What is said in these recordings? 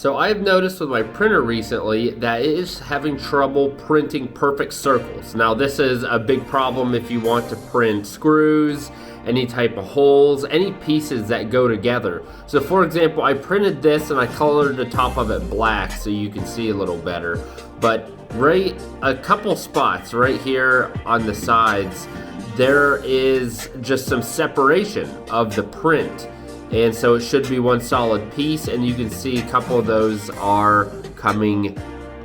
So I've noticed with my printer recently that it is having trouble printing perfect circles. Now this is a big problem if you want to print screws, any type of holes, any pieces that go together. So for example, I printed this and I colored the top of it black so you can see a little better. But right, a couple spots right here on the sides, there is just some separation of the print. And so it should be one solid piece, and you can see a couple of those are coming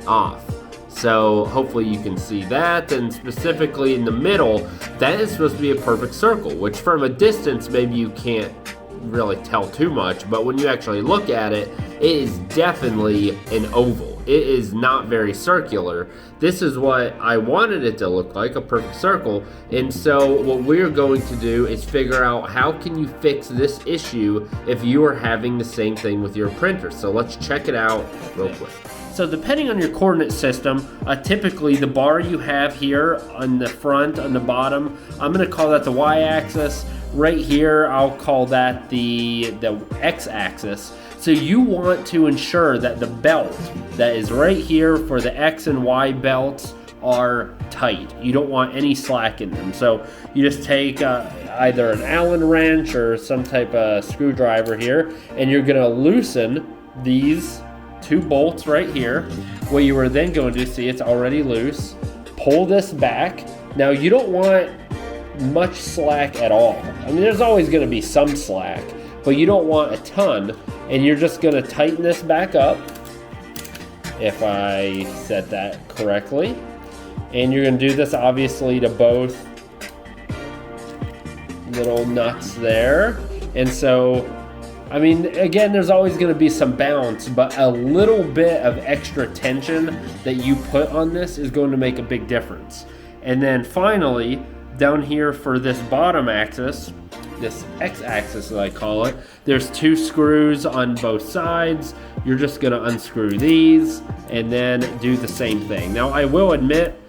off. So hopefully you can see that, and specifically in the middle, that is supposed to be a perfect circle, which from a distance maybe you can't really tell too much, but when you actually look at it, it is definitely an oval. It is not very circular. This is what I wanted it to look like, a perfect circle. And so what we're going to do is figure out how can you fix this issue if you are having the same thing with your printer. So let's check it out real quick. So depending on your coordinate system, typically the bar you have here on the front, on the bottom, I'm going to call that the y-axis. Right here, I'll call that the x-axis. So you want to ensure that the belt that is right here for the X and Y belts are tight. You don't want any slack in them. So you just take either an Allen wrench or some type of screwdriver here, and you're going to loosen these two bolts right here. What you are then going to see, it's already loose. Pull this back. Now you don't want much slack at all. I mean, there's always going to be some slack, but you don't want a ton. And you're just going to tighten this back up, if I said that correctly. And you're going to do this obviously to both little nuts there. And so, I mean, again, there's always going to be some bounce, but a little bit of extra tension that you put on this is going to make a big difference. And then finally, down here for this bottom axis, this x-axis as I call it, there's two screws on both sides. You're just going to unscrew these and then do the same thing. Now I will admit,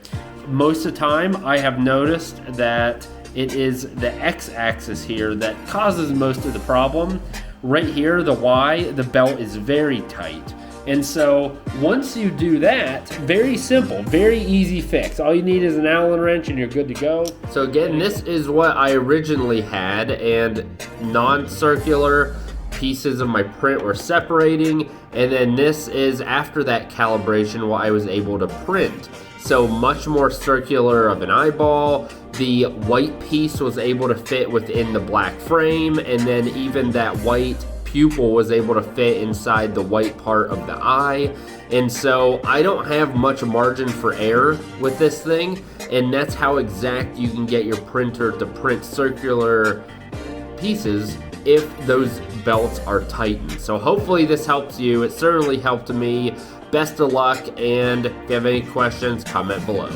most of the time I have noticed that it is the x-axis here that causes most of the problem. Right here, the y, the belt is very tight. And so once you do that, very simple, very easy fix. All you need is an Allen wrench and you're good to go. So again, this is what I originally had, and non-circular pieces of my print were separating. And then this is after that calibration what I was able to print. So much more circular of an eyeball. The white piece was able to fit within the black frame, and then even that white pupil was able to fit inside the white part of the eye. And so I don't have much margin for error with this thing, and that's how exact you can get your printer to print circular pieces if those belts are tightened. So hopefully this helps you. It certainly helped me. Best of luck, and if you have any questions, comment below.